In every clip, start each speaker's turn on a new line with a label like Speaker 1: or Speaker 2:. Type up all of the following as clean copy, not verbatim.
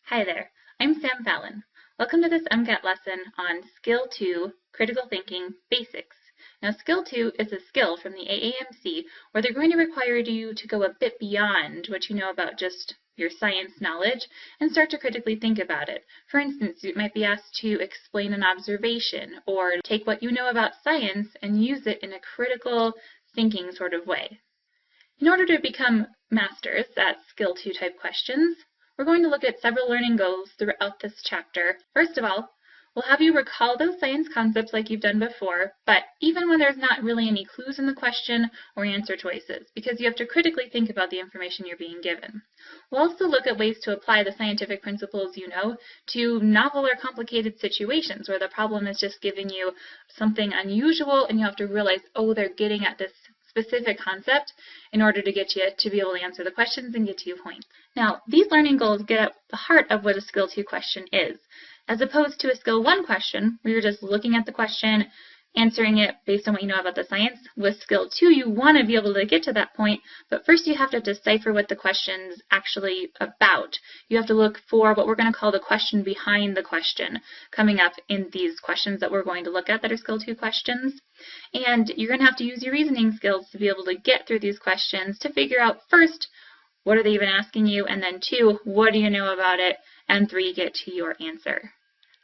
Speaker 1: Hi there, I'm Sam Fallon. Welcome to this MCAT lesson on Skill 2, Critical Thinking Basics. Now, Skill 2 is a skill from the AAMC where they're going to require you to go a bit beyond what you know about just your science knowledge and start to critically think about it. For instance, you might be asked to explain an observation or take what you know about science and use it in a critical thinking sort of way. In order to become masters at Skill 2 type questions, we're going to look at several learning goals throughout this chapter. First of all, we'll have you recall those science concepts like you've done before, but even when there's not really any clues in the question or answer choices, because you have to critically think about the information you're being given. We'll also look at ways to apply the scientific principles you know to novel or complicated situations where the problem is just giving you something unusual and you have to realize, oh, they're getting at this specific concept in order to get you to be able to answer the questions and get to your point. Now, these learning goals get at the heart of what a Skill 2 question is, as opposed to a Skill 1 question where you're just looking at the question, answering it based on what you know about the science. With Skill 2, you want to be able to get to that point, but first you have to decipher what the question's actually about. You have to look for what we're going to call the question behind the question coming up in these questions that we're going to look at that are Skill 2 questions. And you're going to have to use your reasoning skills to be able to get through these questions to figure out first, what are they even asking you, and then 2, what do you know about it, and 3, get to your answer.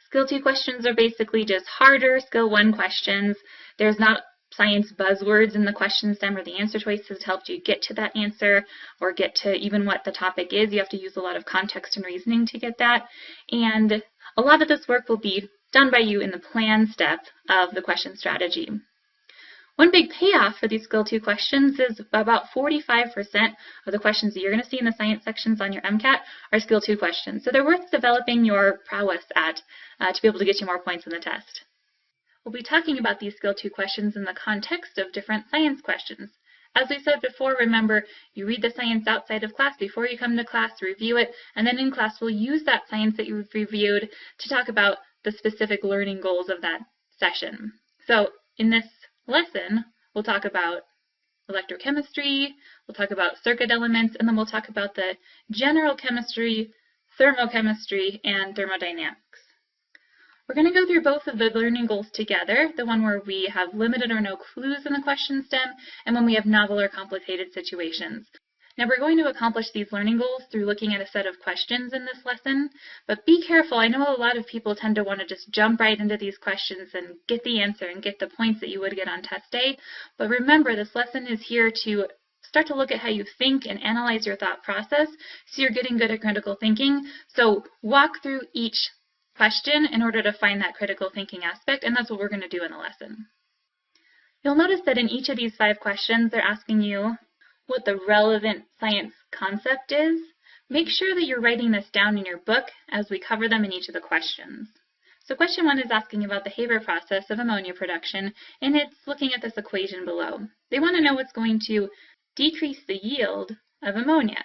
Speaker 1: Skill 2 questions are basically just harder Skill 1 questions. There's not science buzzwords in the question stem or the answer choices to help you get to that answer or get to even what the topic is. You have to use a lot of context and reasoning to get that. And a lot of this work will be done by you in the plan step of the question strategy. One big payoff for these Skill 2 questions is about 45% of the questions that you're going to see in the science sections on your MCAT are Skill 2 questions. So they're worth developing your prowess at to be able to get you more points in the test. We'll be talking about these Skill 2 questions in the context of different science questions. As we said before, remember, you read the science outside of class before you come to class, review it, and then in class we'll use that science that you've reviewed to talk about the specific learning goals of that session. So in this lesson, we'll talk about electrochemistry, we'll talk about circuit elements, and then we'll talk about the general chemistry, thermochemistry, and thermodynamics. We're going to go through both of the learning goals together, the one where we have limited or no clues in the question stem, and when we have novel or complicated situations. Now, we're going to accomplish these learning goals through looking at a set of questions in this lesson, but be careful. I know a lot of people tend to want to just jump right into these questions and get the answer and get the points that you would get on test day, but remember, this lesson is here to start to look at how you think and analyze your thought process so you're getting good at critical thinking. So walk through each question in order to find that critical thinking aspect, and that's what we're going to do in the lesson. You'll notice that in each of these 5 questions, they're asking you what the relevant science concept is. Make sure that you're writing this down in your book as we cover them in each of the questions. So question 1 is asking about the Haber process of ammonia production, and it's looking at this equation below. They want to know what's going to decrease the yield of ammonia.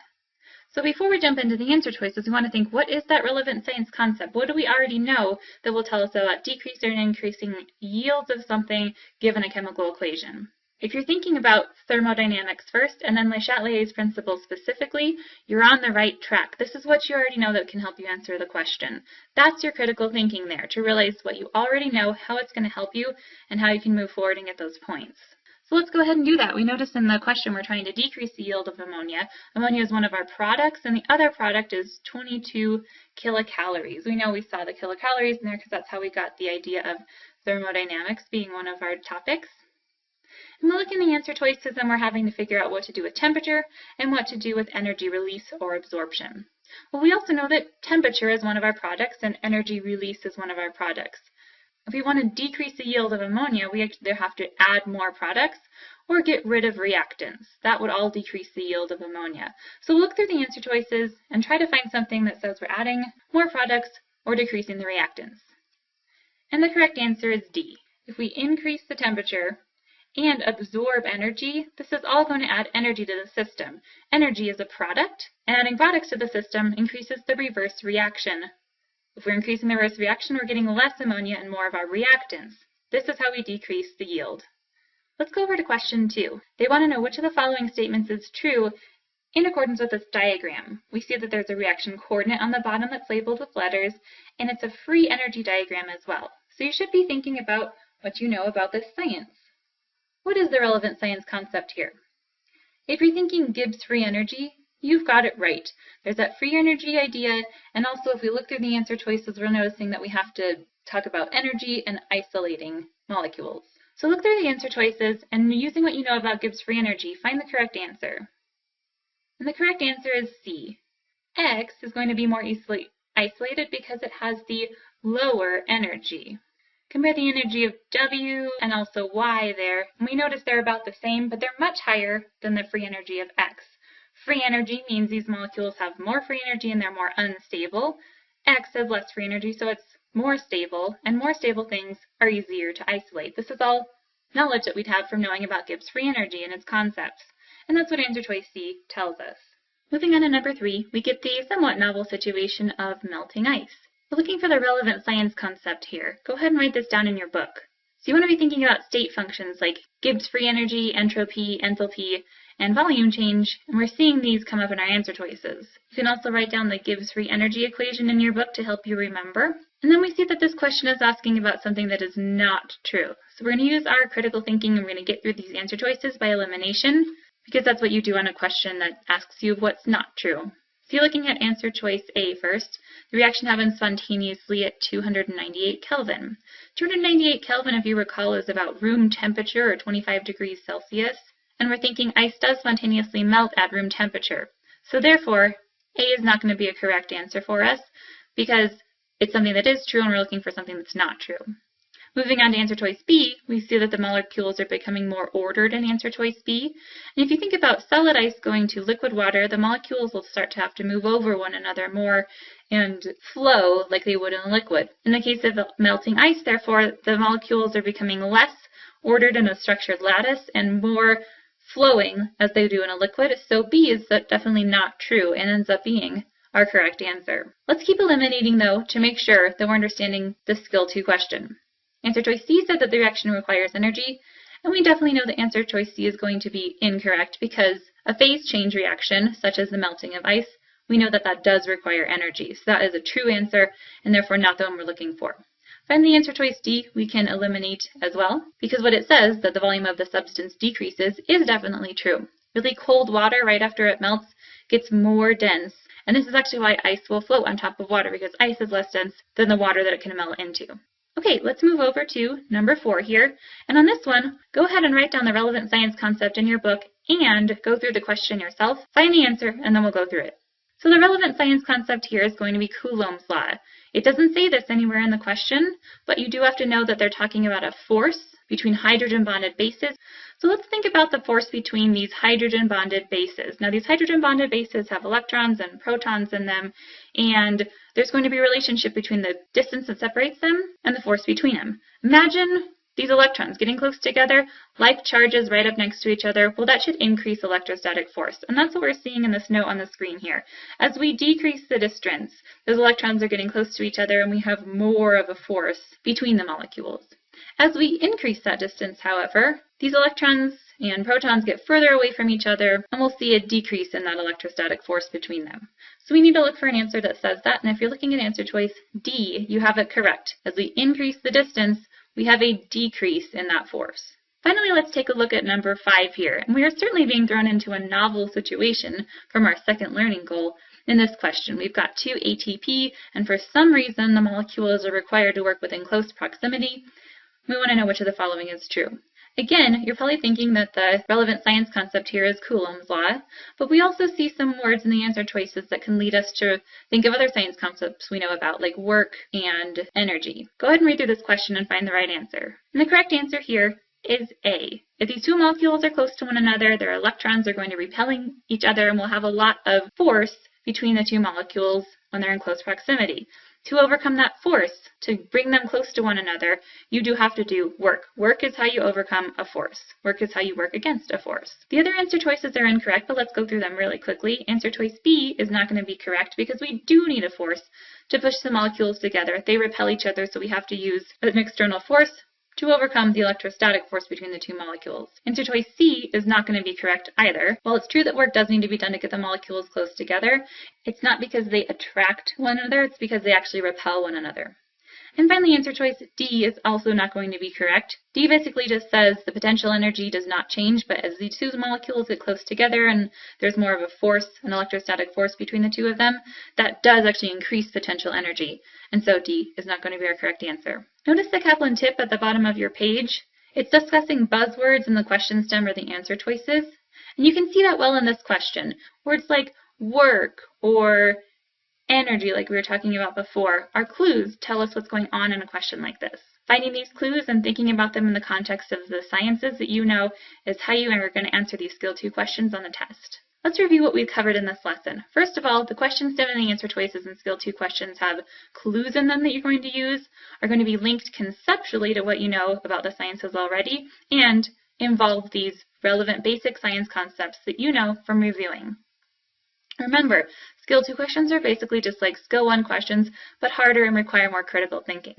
Speaker 1: So before we jump into the answer choices, we want to think, what is that relevant science concept? What do we already know that will tell us about decreasing or increasing yields of something given a chemical equation? If you're thinking about thermodynamics first and then Le Chatelier's principles specifically, you're on the right track. This is what you already know that can help you answer the question. That's your critical thinking there, to realize what you already know, how it's going to help you, and how you can move forward and get those points. So let's go ahead and do that. We notice in the question we're trying to decrease the yield of ammonia. Ammonia is one of our products, and the other product is 22 kilocalories. We know we saw the kilocalories in there because that's how we got the idea of thermodynamics being one of our topics. And we're looking at the answer choices, and we're having to figure out what to do with temperature and what to do with energy release or absorption. Well, we also know that temperature is one of our products and energy release is one of our products. If we want to decrease the yield of ammonia, we either have to add more products or get rid of reactants. That would all decrease the yield of ammonia. So look through the answer choices and try to find something that says we're adding more products or decreasing the reactants. And the correct answer is D. If we increase the temperature and absorb energy, this is all going to add energy to the system. Energy is a product, and adding products to the system increases the reverse reaction. If we're increasing the reverse reaction, we're getting less ammonia and more of our reactants. This is how we decrease the yield. Let's go over to question 2. They want to know which of the following statements is true In accordance with this diagram, we see that there's a reaction coordinate on the bottom that's labeled with letters, and it's a free energy diagram as well. So you should be thinking about what you know about this science. What is the relevant science concept here? If you're thinking Gibbs free energy, you've got it right. There's that free energy idea, and also if we look through the answer choices, we're noticing that we have to talk about energy and isolating molecules. So look through the answer choices, and using what you know about Gibbs free energy, find the correct answer. And the correct answer is C. X is going to be more easily isolated because it has the lower energy. Compare the energy of W and also Y there, and we notice they're about the same, but they're much higher than the free energy of X. Free energy means these molecules have more free energy and they're more unstable. X has less free energy, so it's more stable, and more stable things are easier to isolate. This is all knowledge that we'd have from knowing about Gibbs free energy and its concepts. And that's what answer choice C tells us. Moving on to number 3, we get the somewhat novel situation of melting ice. We're looking for the relevant science concept here. Go ahead and write this down in your book. So you want to be thinking about state functions like Gibbs free energy, entropy, enthalpy, and volume change, and we're seeing these come up in our answer choices. You can also write down the Gibbs free energy equation in your book to help you remember. And then we see that this question is asking about something that is not true. So we're going to use our critical thinking and we're going to get through these answer choices by elimination, because that's what you do on a question that asks you what's not true. So you're looking at answer choice A first. The reaction happens spontaneously at 298 Kelvin. 298 Kelvin, if you recall, is about room temperature or 25 degrees Celsius. And we're thinking ice does spontaneously melt at room temperature. So therefore, A is not going to be a correct answer for us because it's something that is true and we're looking for something that's not true. Moving on to answer choice B, we see that the molecules are becoming more ordered in answer choice B. And if you think about solid ice going to liquid water, the molecules will start to have to move over one another more and flow like they would in a liquid. In the case of melting ice, therefore, the molecules are becoming less ordered in a structured lattice and more flowing as they do in a liquid. So B is definitely not true and ends up being our correct answer. Let's keep eliminating though to make sure that we're understanding the skill 2 question. Answer choice C said that the reaction requires energy, and we definitely know that answer choice C is going to be incorrect because a phase change reaction, such as the melting of ice, we know that that does require energy. So that is a true answer and therefore not the one we're looking for. Finally, answer choice D we can eliminate as well because what it says, that the volume of the substance decreases, is definitely true. Really cold water right after it melts gets more dense, and this is actually why ice will float on top of water because ice is less dense than the water that it can melt into. Okay, let's move over to number 4 here. And on this one, go ahead and write down the relevant science concept in your book and go through the question yourself. Find the answer, and then we'll go through it. So the relevant science concept here is going to be Coulomb's law. It doesn't say this anywhere in the question, but you do have to know that they're talking about a force between hydrogen bonded bases. So let's think about the force between these hydrogen bonded bases. Now these hydrogen bonded bases have electrons and protons in them, and there's going to be a relationship between the distance that separates them and the force between them. Imagine these electrons getting close together, like charges right up next to each other. Well, that should increase electrostatic force, and that's what we're seeing in this note on the screen here. As we decrease the distance, those electrons are getting close to each other and we have more of a force between the molecules. As we increase that distance, however, these electrons and protons get further away from each other, and we'll see a decrease in that electrostatic force between them. So we need to look for an answer that says that, and if you're looking at answer choice D, you have it correct. As we increase the distance, we have a decrease in that force. Finally, let's take a look at number 5 here, and we are certainly being thrown into a novel situation from our second learning goal. In this question, we've got 2 ATP, and for some reason, the molecules are required to work within close proximity. We want to know which of the following is true. Again, you're probably thinking that the relevant science concept here is Coulomb's law, but we also see some words in the answer choices that can lead us to think of other science concepts we know about, like work and energy. Go ahead and read through this question and find the right answer. And the correct answer here is A. If these 2 molecules are close to one another, their electrons are going to repel each other and we'll have a lot of force between the 2 molecules when they're in close proximity. To overcome that force, to bring them close to one another, you do have to do work. Work is how you overcome a force. Work is how you work against a force. The other answer choices are incorrect, but let's go through them really quickly. Answer choice B is not going to be correct because we do need a force to push the molecules together. They repel each other, so we have to use an external force to overcome the electrostatic force between the two molecules. Answer choice C is not going to be correct either. While it's true that work does need to be done to get the molecules close together, it's not because they attract one another, it's because they actually repel one another. And finally, answer choice D is also not going to be correct. D basically just says the potential energy does not change, but as these two molecules get close together and there's more of a force, an electrostatic force between the two of them, that does actually increase potential energy. And so D is not going to be our correct answer. Notice the Kaplan tip at the bottom of your page. It's discussing buzzwords in the question stem or the answer choices. And you can see that well in this question. Words like work or energy, like we were talking about before, are clues tell us what's going on in a question like this. Finding these clues and thinking about them in the context of the sciences that you know is how you are going to answer these Skill 2 questions on the test. Let's review what we've covered in this lesson. First of all, the question stem and the answer choices in Skill 2 questions have clues in them that you're going to use, are going to be linked conceptually to what you know about the sciences already, and involve these relevant basic science concepts that you know from reviewing. Remember, Skill 2 questions are basically just like Skill 1 questions, but harder and require more critical thinking.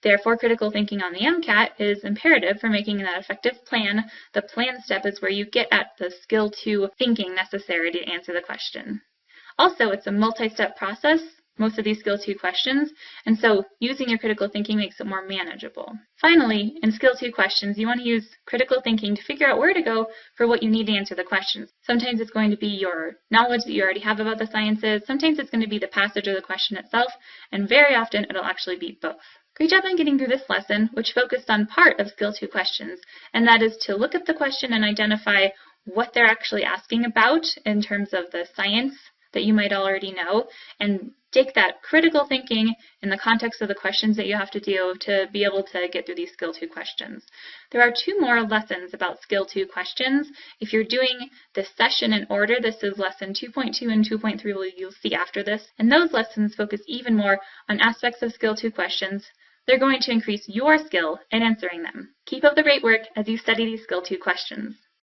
Speaker 1: Therefore, critical thinking on the MCAT is imperative for making that effective plan. The plan step is where you get at the Skill 2 thinking necessary to answer the question. Also, it's a multi-step process, most of these Skill 2 questions, and so using your critical thinking makes it more manageable. Finally, in Skill 2 questions, you want to use critical thinking to figure out where to go for what you need to answer the questions. Sometimes it's going to be your knowledge that you already have about the sciences, sometimes it's going to be the passage of the question itself, and very often it'll actually be both. Great job on getting through this lesson, which focused on part of Skill 2 questions, and that is to look at the question and identify what they're actually asking about in terms of the science that you might already know, and take that critical thinking in the context of the questions that you have to do to be able to get through these Skill 2 questions. There are 2 more lessons about Skill 2 questions. If you're doing this session in order, this is lesson 2.2 and 2.3 you'll see after this, and those lessons focus even more on aspects of Skill 2 questions. They're going to increase your skill in answering them. Keep up the great work as you study these Skill 2 questions.